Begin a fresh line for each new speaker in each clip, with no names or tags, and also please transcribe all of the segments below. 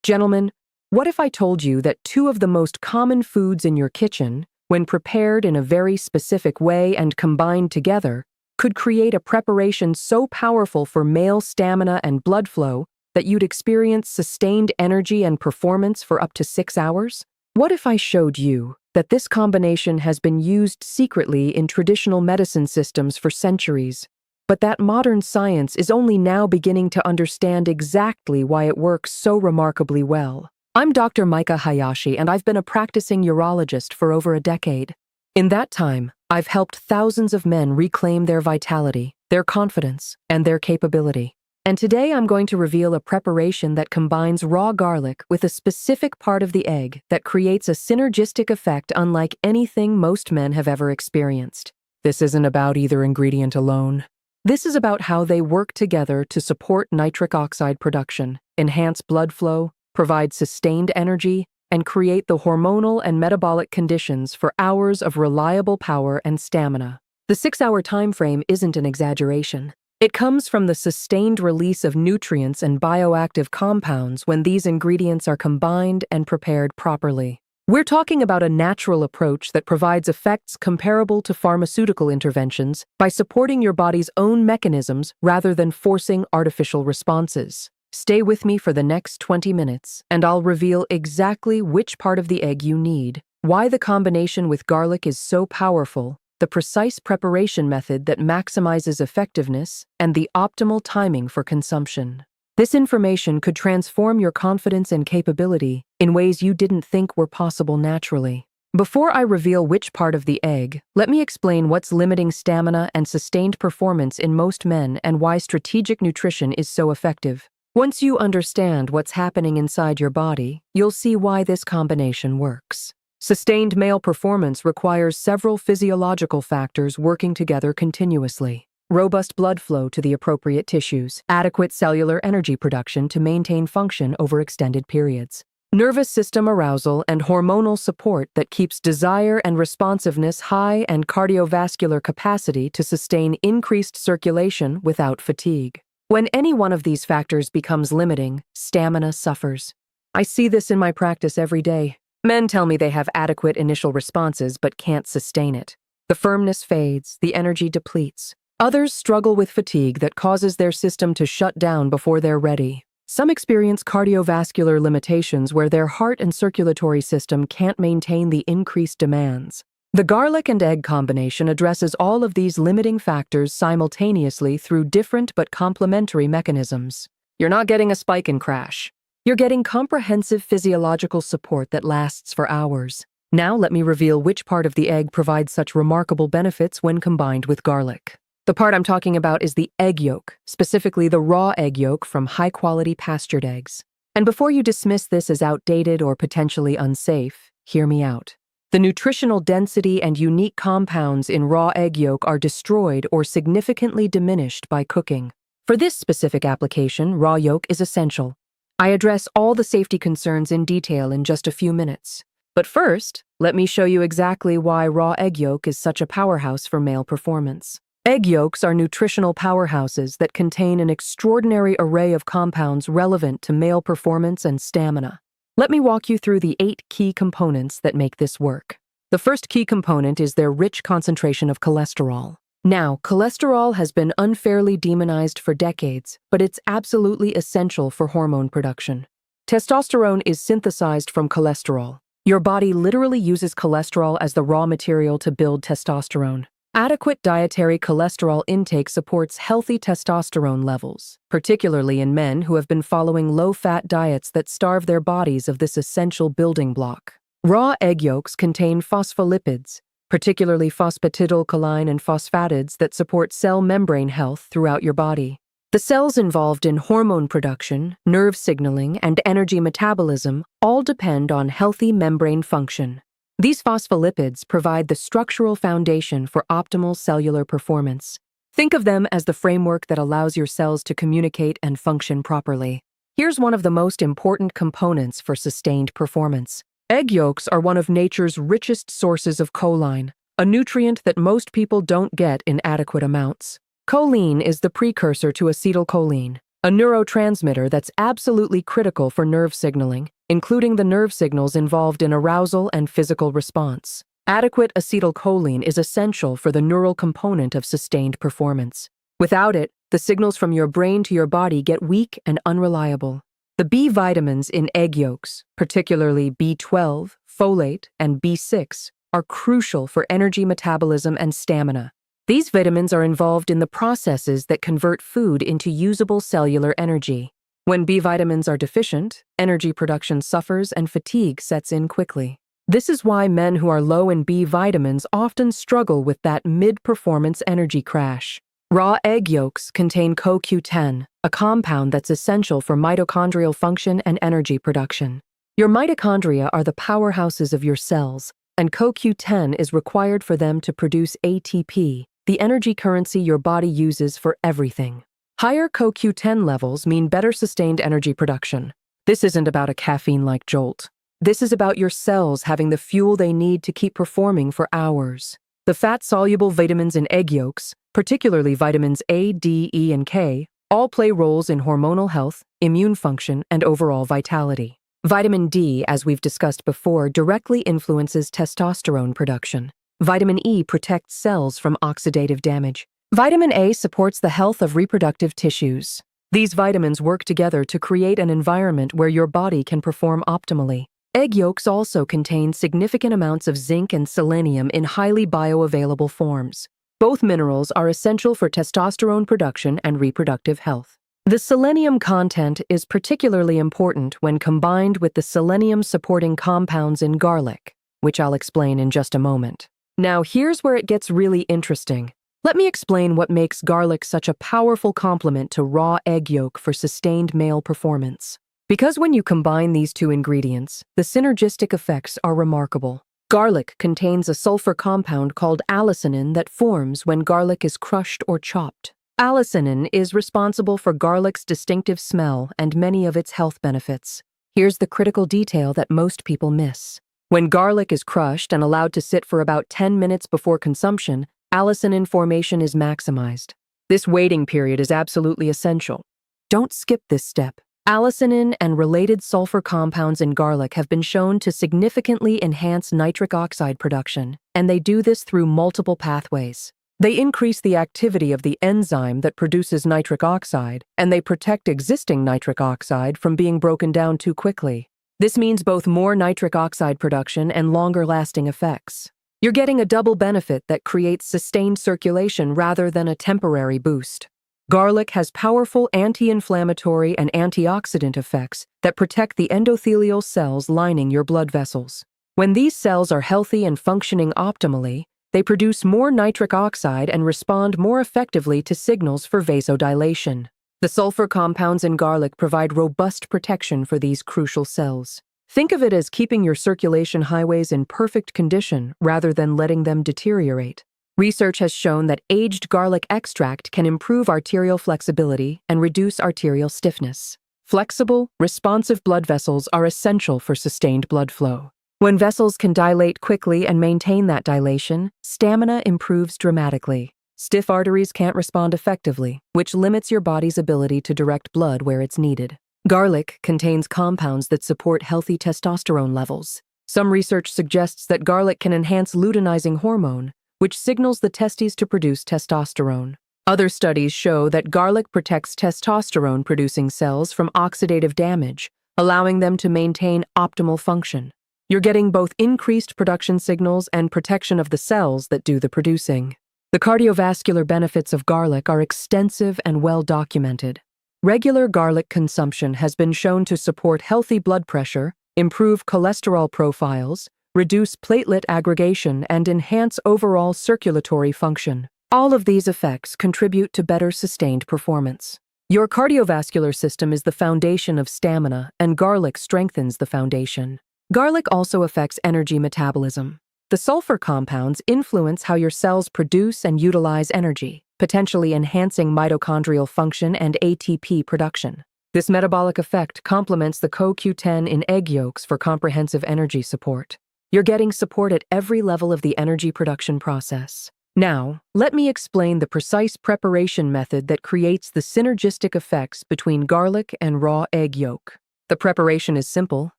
Gentlemen, what if I told you that two of the most common foods in your kitchen, when prepared in a very specific way and combined together, could create a preparation so powerful for male stamina and blood flow that you'd experience sustained energy and performance for up to 6 hours? What if I showed you that this combination has been used secretly in traditional medicine systems for centuries, but that modern science is only now beginning to understand exactly why it works so remarkably well? I'm Dr. Mika Hayashi, and I've been a practicing urologist for over a decade. In that time, I've helped thousands of men reclaim their vitality, their confidence, and their capability. And today I'm going to reveal a preparation that combines raw garlic with a specific part of the egg that creates a synergistic effect unlike anything most men have ever experienced. This isn't about either ingredient alone. This is about how they work together to support nitric oxide production, enhance blood flow, provide sustained energy, and create the hormonal and metabolic conditions for hours of reliable power and stamina. The 6-hour time frame isn't an exaggeration. It comes from the sustained release of nutrients and bioactive compounds when these ingredients are combined and prepared properly. We're talking about a natural approach that provides effects comparable to pharmaceutical interventions by supporting your body's own mechanisms rather than forcing artificial responses. Stay with me for the next 20 minutes, and I'll reveal exactly which part of the egg you need, why the combination with garlic is so powerful, the precise preparation method that maximizes effectiveness, and the optimal timing for consumption. This information could transform your confidence and capability in ways you didn't think were possible naturally. Before I reveal which part of the egg, let me explain what's limiting stamina and sustained performance in most men and why strategic nutrition is so effective. Once you understand what's happening inside your body, you'll see why this combination works. Sustained male performance requires several physiological factors working together continuously. Robust blood flow to the appropriate tissues, adequate cellular energy production to maintain function over extended periods, nervous system arousal and hormonal support that keeps desire and responsiveness high, and cardiovascular capacity to sustain increased circulation without fatigue. When any one of these factors becomes limiting, stamina suffers. I see this in my practice every day. Men tell me they have adequate initial responses but can't sustain it. The firmness fades, the energy depletes. Others struggle with fatigue that causes their system to shut down before they're ready. Some experience cardiovascular limitations where their heart and circulatory system can't maintain the increased demands. The garlic and egg combination addresses all of these limiting factors simultaneously through different but complementary mechanisms. You're not getting a spike and crash. You're getting comprehensive physiological support that lasts for hours. Now let me reveal which part of the egg provides such remarkable benefits when combined with garlic. The part I'm talking about is the egg yolk, specifically the raw egg yolk from high-quality pastured eggs. And before you dismiss this as outdated or potentially unsafe, hear me out. The nutritional density and unique compounds in raw egg yolk are destroyed or significantly diminished by cooking. For this specific application, raw yolk is essential. I address all the safety concerns in detail in just a few minutes. But first, let me show you exactly why raw egg yolk is such a powerhouse for male performance. Egg yolks are nutritional powerhouses that contain an extraordinary array of compounds relevant to male performance and stamina. Let me walk you through the 8 key components that make this work. The first key component is their rich concentration of cholesterol. Now, cholesterol has been unfairly demonized for decades, but it's absolutely essential for hormone production. Testosterone is synthesized from cholesterol. Your body literally uses cholesterol as the raw material to build testosterone. Adequate dietary cholesterol intake supports healthy testosterone levels, particularly in men who have been following low-fat diets that starve their bodies of this essential building block. Raw egg yolks contain phospholipids, particularly phosphatidylcholine and phosphatids that support cell membrane health throughout your body. The cells involved in hormone production, nerve signaling, and energy metabolism all depend on healthy membrane function. These phospholipids provide the structural foundation for optimal cellular performance. Think of them as the framework that allows your cells to communicate and function properly. Here's one of the most important components for sustained performance. Egg yolks are one of nature's richest sources of choline, a nutrient that most people don't get in adequate amounts. Choline is the precursor to acetylcholine, a neurotransmitter that's absolutely critical for nerve signaling, including the nerve signals involved in arousal and physical response. Adequate acetylcholine is essential for the neural component of sustained performance. Without it, the signals from your brain to your body get weak and unreliable. The B vitamins in egg yolks, particularly B12, folate, and B6, are crucial for energy metabolism and stamina. These vitamins are involved in the processes that convert food into usable cellular energy. When B vitamins are deficient, energy production suffers and fatigue sets in quickly. This is why men who are low in B vitamins often struggle with that mid-performance energy crash. Raw egg yolks contain CoQ10, a compound that's essential for mitochondrial function and energy production. Your mitochondria are the powerhouses of your cells, and CoQ10 is required for them to produce ATP, the energy currency your body uses for everything. Higher CoQ10 levels mean better sustained energy production. This isn't about a caffeine-like jolt. This is about your cells having the fuel they need to keep performing for hours. The fat-soluble vitamins in egg yolks, particularly vitamins A, D, E, and K, all play roles in hormonal health, immune function, and overall vitality. Vitamin D, as we've discussed before, directly influences testosterone production. Vitamin E protects cells from oxidative damage. Vitamin A supports the health of reproductive tissues. These vitamins work together to create an environment where your body can perform optimally. Egg yolks also contain significant amounts of zinc and selenium in highly bioavailable forms. Both minerals are essential for testosterone production and reproductive health. The selenium content is particularly important when combined with the selenium-supporting compounds in garlic, which I'll explain in just a moment. Now, here's where it gets really interesting. Let me explain what makes garlic such a powerful complement to raw egg yolk for sustained male performance. Because when you combine these two ingredients, the synergistic effects are remarkable. Garlic contains a sulfur compound called allicinin that forms when garlic is crushed or chopped. Allicinin is responsible for garlic's distinctive smell and many of its health benefits. Here's the critical detail that most people miss. When garlic is crushed and allowed to sit for about 10 minutes before consumption, allicinin formation is maximized. This waiting period is absolutely essential. Don't skip this step. Allicinin and related sulfur compounds in garlic have been shown to significantly enhance nitric oxide production, and they do this through multiple pathways. They increase the activity of the enzyme that produces nitric oxide, and they protect existing nitric oxide from being broken down too quickly. This means both more nitric oxide production and longer-lasting effects. You're getting a double benefit that creates sustained circulation rather than a temporary boost. Garlic has powerful anti-inflammatory and antioxidant effects that protect the endothelial cells lining your blood vessels. When these cells are healthy and functioning optimally, they produce more nitric oxide and respond more effectively to signals for vasodilation. The sulfur compounds in garlic provide robust protection for these crucial cells. Think of it as keeping your circulation highways in perfect condition rather than letting them deteriorate. Research has shown that aged garlic extract can improve arterial flexibility and reduce arterial stiffness. Flexible, responsive blood vessels are essential for sustained blood flow. When vessels can dilate quickly and maintain that dilation, stamina improves dramatically. Stiff arteries can't respond effectively, which limits your body's ability to direct blood where it's needed. Garlic contains compounds that support healthy testosterone levels. Some research suggests that garlic can enhance luteinizing hormone, which signals the testes to produce testosterone. Other studies show that garlic protects testosterone-producing cells from oxidative damage, allowing them to maintain optimal function. You're getting both increased production signals and protection of the cells that do the producing. The cardiovascular benefits of garlic are extensive and well documented. Regular garlic consumption has been shown to support healthy blood pressure, improve cholesterol profiles, reduce platelet aggregation, and enhance overall circulatory function. All of these effects contribute to better sustained performance. Your cardiovascular system is the foundation of stamina, and garlic strengthens the foundation. Garlic also affects energy metabolism. The sulfur compounds influence how your cells produce and utilize energy, potentially enhancing mitochondrial function and ATP production. This metabolic effect complements the CoQ10 in egg yolks for comprehensive energy support. You're getting support at every level of the energy production process. Now, let me explain the precise preparation method that creates the synergistic effects between garlic and raw egg yolk. The preparation is simple,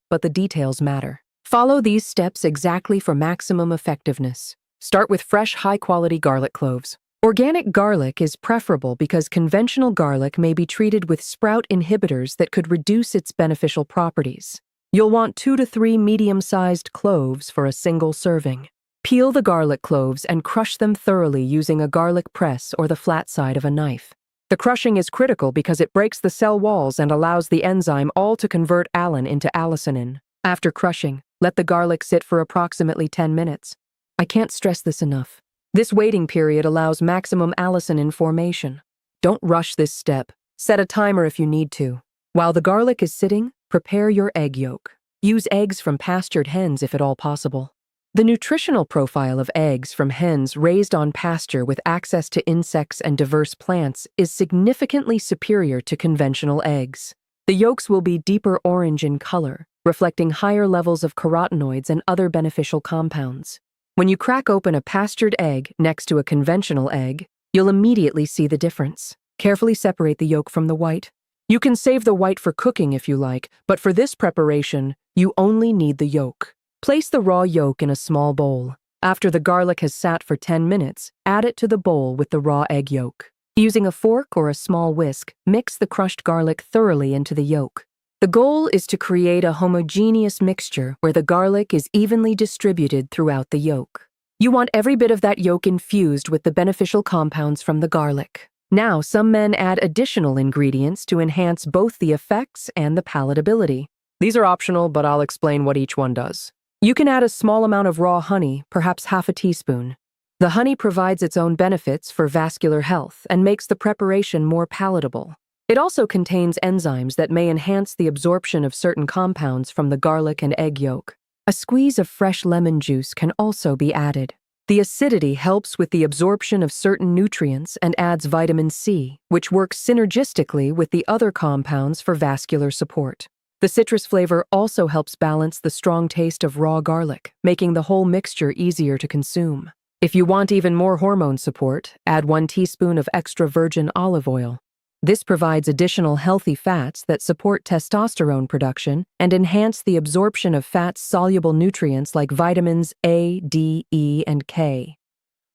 but the details matter. Follow these steps exactly for maximum effectiveness. Start with fresh, high-quality garlic cloves. Organic garlic is preferable because conventional garlic may be treated with sprout inhibitors that could reduce its beneficial properties. You'll want 2 to 3 medium-sized cloves for a single serving. Peel the garlic cloves and crush them thoroughly using a garlic press or the flat side of a knife. The crushing is critical because it breaks the cell walls and allows the enzyme all to convert allicin into allicinin. After crushing, let the garlic sit for approximately 10 minutes. I can't stress this enough. This waiting period allows maximum allicin formation. Don't rush this step. Set a timer if you need to. While the garlic is sitting, prepare your egg yolk. Use eggs from pastured hens if at all possible. The nutritional profile of eggs from hens raised on pasture with access to insects and diverse plants is significantly superior to conventional eggs. The yolks will be deeper orange in color, reflecting higher levels of carotenoids and other beneficial compounds. When you crack open a pastured egg next to a conventional egg, you'll immediately see the difference. Carefully separate the yolk from the white. You can save the white for cooking if you like, but for this preparation, you only need the yolk. Place the raw yolk in a small bowl. After the garlic has sat for 10 minutes, add it to the bowl with the raw egg yolk. Using a fork or a small whisk, mix the crushed garlic thoroughly into the yolk. The goal is to create a homogeneous mixture where the garlic is evenly distributed throughout the yolk. You want every bit of that yolk infused with the beneficial compounds from the garlic. Now, some men add additional ingredients to enhance both the effects and the palatability. These are optional, but I'll explain what each one does. You can add a small amount of raw honey, perhaps half a teaspoon. The honey provides its own benefits for vascular health and makes the preparation more palatable. It also contains enzymes that may enhance the absorption of certain compounds from the garlic and egg yolk. A squeeze of fresh lemon juice can also be added. The acidity helps with the absorption of certain nutrients and adds vitamin C, which works synergistically with the other compounds for vascular support. The citrus flavor also helps balance the strong taste of raw garlic, making the whole mixture easier to consume. If you want even more hormone support, add 1 teaspoon of extra virgin olive oil. This provides additional healthy fats that support testosterone production and enhance the absorption of fat-soluble nutrients like vitamins A, D, E, and K.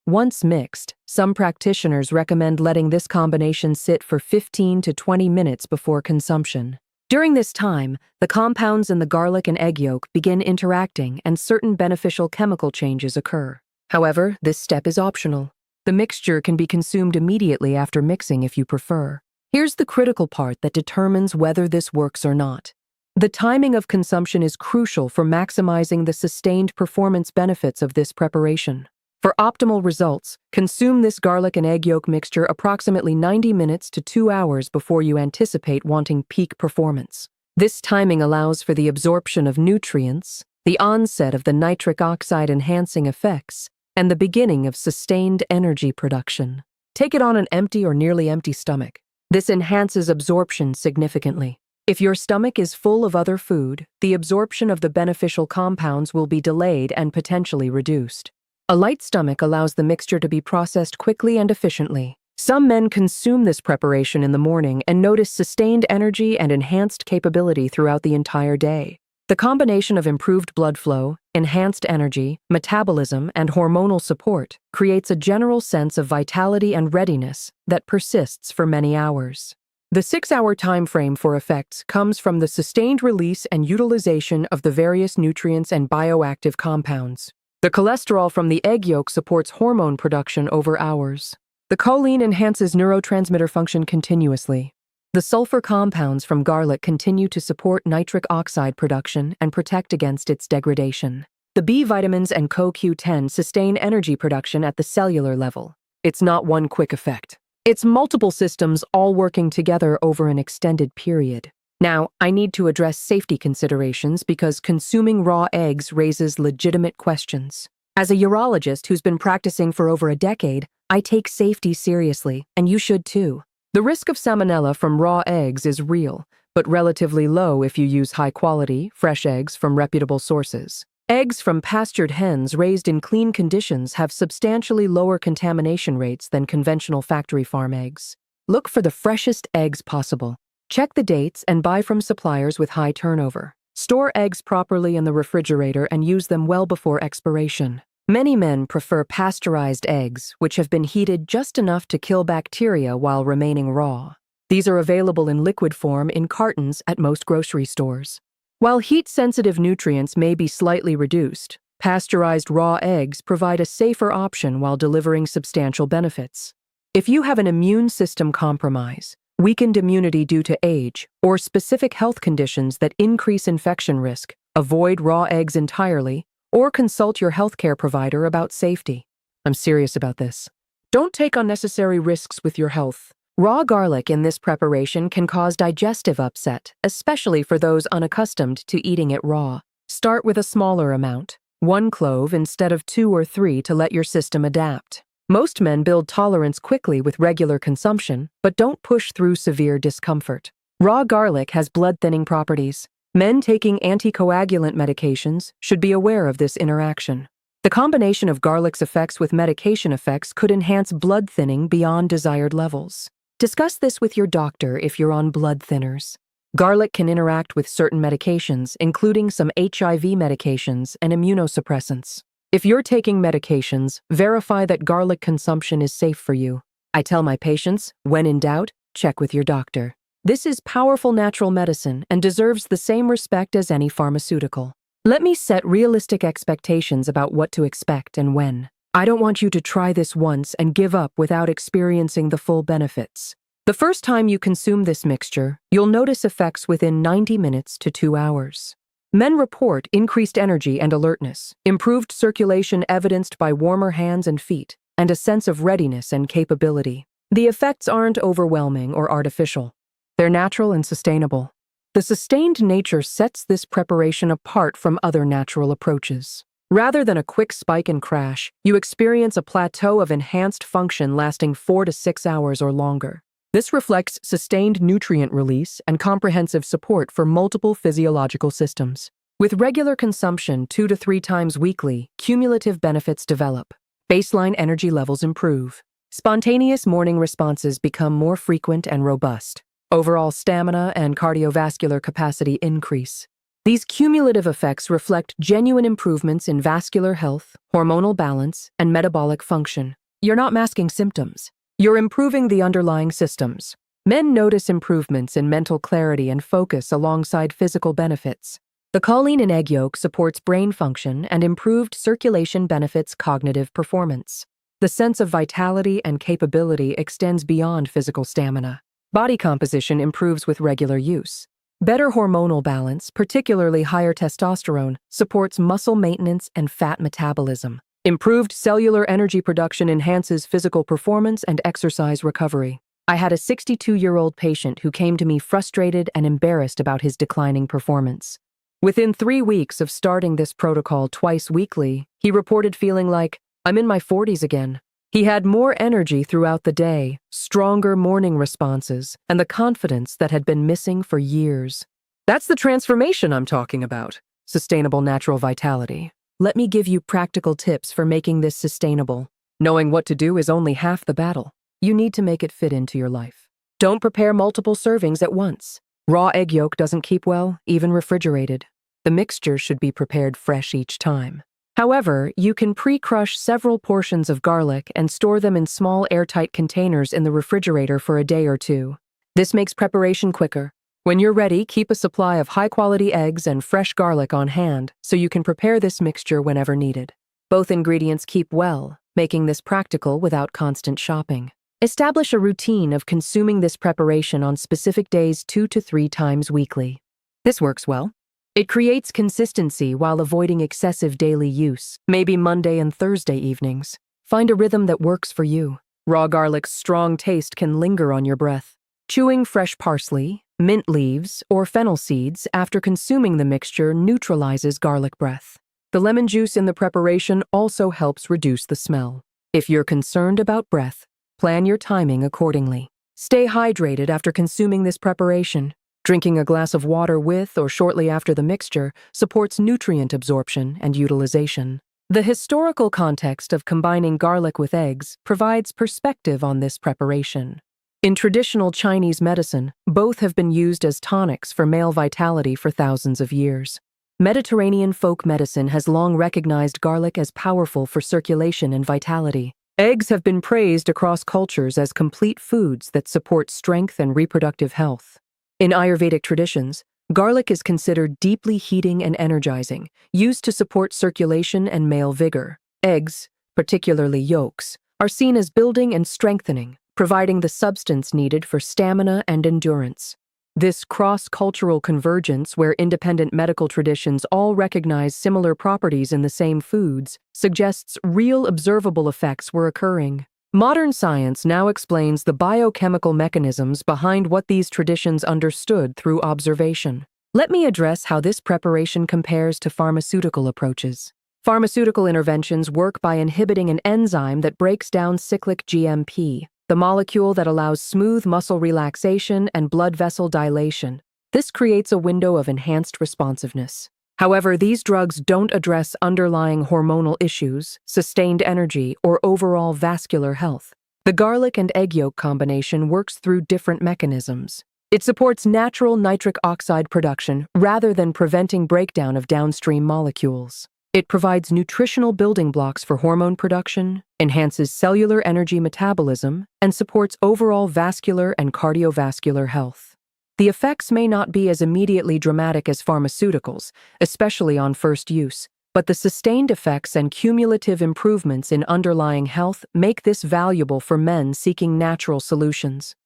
Once mixed, some practitioners recommend letting this combination sit for 15 to 20 minutes before consumption. During this time, the compounds in the garlic and egg yolk begin interacting and certain beneficial chemical changes occur. However, this step is optional. The mixture can be consumed immediately after mixing if you prefer. Here's the critical part that determines whether this works or not. The timing of consumption is crucial for maximizing the sustained performance benefits of this preparation. For optimal results, consume this garlic and egg yolk mixture approximately 90 minutes to 2 hours before you anticipate wanting peak performance. This timing allows for the absorption of nutrients, the onset of the nitric oxide enhancing effects, and the beginning of sustained energy production. Take it on an empty or nearly empty stomach. This enhances absorption significantly. If your stomach is full of other food, the absorption of the beneficial compounds will be delayed and potentially reduced. A light stomach allows the mixture to be processed quickly and efficiently. Some men consume this preparation in the morning and notice sustained energy and enhanced capability throughout the entire day. The combination of improved blood flow, enhanced energy, metabolism, and hormonal support creates a general sense of vitality and readiness that persists for many hours. The 6-hour time frame for effects comes from the sustained release and utilization of the various nutrients and bioactive compounds. The cholesterol from the egg yolk supports hormone production over hours. The choline enhances neurotransmitter function continuously. The sulfur compounds from garlic continue to support nitric oxide production and protect against its degradation. The B vitamins and CoQ10 sustain energy production at the cellular level. It's not one quick effect. It's multiple systems all working together over an extended period. Now, I need to address safety considerations because consuming raw eggs raises legitimate questions. As a urologist who's been practicing for over a decade, I take safety seriously, and you should too. The risk of salmonella from raw eggs is real, but relatively low if you use high-quality, fresh eggs from reputable sources. Eggs from pastured hens raised in clean conditions have substantially lower contamination rates than conventional factory farm eggs. Look for the freshest eggs possible. Check the dates and buy from suppliers with high turnover. Store eggs properly in the refrigerator and use them well before expiration. Many men prefer pasteurized eggs, which have been heated just enough to kill bacteria while remaining raw. These are available in liquid form in cartons at most grocery stores. While heat-sensitive nutrients may be slightly reduced, pasteurized raw eggs provide a safer option while delivering substantial benefits. If you have an immune system compromise, weakened immunity due to age, or specific health conditions that increase infection risk, avoid raw eggs entirely, or consult your healthcare provider about safety. I'm serious about this. Don't take unnecessary risks with your health. Raw garlic in this preparation can cause digestive upset, especially for those unaccustomed to eating it raw. Start with a smaller amount, 1 clove instead of 2 or 3 to let your system adapt. Most men build tolerance quickly with regular consumption, but don't push through severe discomfort. Raw garlic has blood-thinning properties. Men taking anticoagulant medications should be aware of this interaction. The combination of garlic's effects with medication effects could enhance blood thinning beyond desired levels. Discuss this with your doctor if you're on blood thinners. Garlic can interact with certain medications, including some HIV medications and immunosuppressants. If you're taking medications, verify that garlic consumption is safe for you. I tell my patients, when in doubt, check with your doctor. This is powerful natural medicine and deserves the same respect as any pharmaceutical. Let me set realistic expectations about what to expect and when. I don't want you to try this once and give up without experiencing the full benefits. The first time you consume this mixture, you'll notice effects within 90 minutes to 2 hours. Men report increased energy and alertness, improved circulation evidenced by warmer hands and feet, and a sense of readiness and capability. The effects aren't overwhelming or artificial. They're natural and sustainable. The sustained nature sets this preparation apart from other natural approaches. Rather than a quick spike and crash, you experience a plateau of enhanced function lasting 4 to 6 hours or longer. This reflects sustained nutrient release and comprehensive support for multiple physiological systems. With regular consumption 2 to 3 times weekly, cumulative benefits develop. Baseline energy levels improve. Spontaneous morning responses become more frequent and robust. Overall stamina and cardiovascular capacity increase. These cumulative effects reflect genuine improvements in vascular health, hormonal balance, and metabolic function. You're not masking symptoms. You're improving the underlying systems. Men notice improvements in mental clarity and focus alongside physical benefits. The choline in egg yolk supports brain function and improved circulation benefits cognitive performance. The sense of vitality and capability extends beyond physical stamina. Body composition improves with regular use. Better hormonal balance, particularly higher testosterone, supports muscle maintenance and fat metabolism. Improved cellular energy production enhances physical performance and exercise recovery. I had a 62-year-old patient who came to me frustrated and embarrassed about his declining performance. Within 3 weeks of starting this protocol twice weekly, he reported feeling like, "I'm in my 40s again." He had more energy throughout the day, stronger morning responses, and the confidence that had been missing for years. That's the transformation I'm talking about. Sustainable natural vitality. Let me give you practical tips for making this sustainable. Knowing what to do is only half the battle. You need to make it fit into your life. Don't prepare multiple servings at once. Raw egg yolk doesn't keep well, even refrigerated. The mixture should be prepared fresh each time. However, you can pre-crush several portions of garlic and store them in small airtight containers in the refrigerator for a day or 2. This makes preparation quicker. When you're ready, keep a supply of high-quality eggs and fresh garlic on hand so you can prepare this mixture whenever needed. Both ingredients keep well, making this practical without constant shopping. Establish a routine of consuming this preparation on specific days 2 to 3 times weekly. This works well. It creates consistency while avoiding excessive daily use, maybe Monday and Thursday evenings. Find a rhythm that works for you. Raw garlic's strong taste can linger on your breath. Chewing fresh parsley, mint leaves, or fennel seeds after consuming the mixture neutralizes garlic breath. The lemon juice in the preparation also helps reduce the smell. If you're concerned about breath, plan your timing accordingly. Stay hydrated after consuming this preparation. Drinking a glass of water with or shortly after the mixture supports nutrient absorption and utilization. The historical context of combining garlic with eggs provides perspective on this preparation. In traditional Chinese medicine, both have been used as tonics for male vitality for thousands of years. Mediterranean folk medicine has long recognized garlic as powerful for circulation and vitality. Eggs have been praised across cultures as complete foods that support strength and reproductive health. In Ayurvedic traditions, garlic is considered deeply heating and energizing, used to support circulation and male vigor. Eggs, particularly yolks, are seen as building and strengthening, providing the substance needed for stamina and endurance. This cross-cultural convergence, where independent medical traditions all recognize similar properties in the same foods, suggests real observable effects were occurring. Modern science now explains the biochemical mechanisms behind what these traditions understood through observation. Let me address how this preparation compares to pharmaceutical approaches. Pharmaceutical interventions work by inhibiting an enzyme that breaks down cyclic GMP, the molecule that allows smooth muscle relaxation and blood vessel dilation. This creates a window of enhanced responsiveness. However, these drugs don't address underlying hormonal issues, sustained energy, or overall vascular health. The garlic and egg yolk combination works through different mechanisms. It supports natural nitric oxide production rather than preventing breakdown of downstream molecules. It provides nutritional building blocks for hormone production, enhances cellular energy metabolism, and supports overall vascular and cardiovascular health. The effects may not be as immediately dramatic as pharmaceuticals, especially on first use, but the sustained effects and cumulative improvements in underlying health make this valuable for men seeking natural solutions.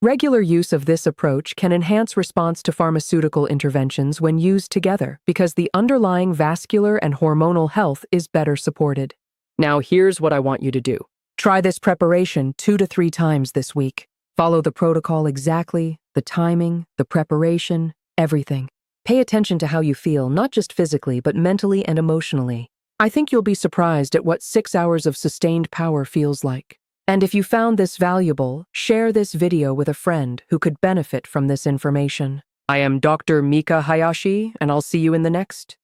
Regular use of this approach can enhance response to pharmaceutical interventions when used together because the underlying vascular and hormonal health is better supported. Now here's what I want you to do. Try this preparation 2 to 3 times this week. Follow the protocol exactly, the timing, the preparation, everything. Pay attention to how you feel, not just physically, but mentally and emotionally. I think you'll be surprised at what 6 hours of sustained power feels like. And if you found this valuable, share this video with a friend who could benefit from this information. I am Dr. Mika Hayashi, and I'll see you in the next.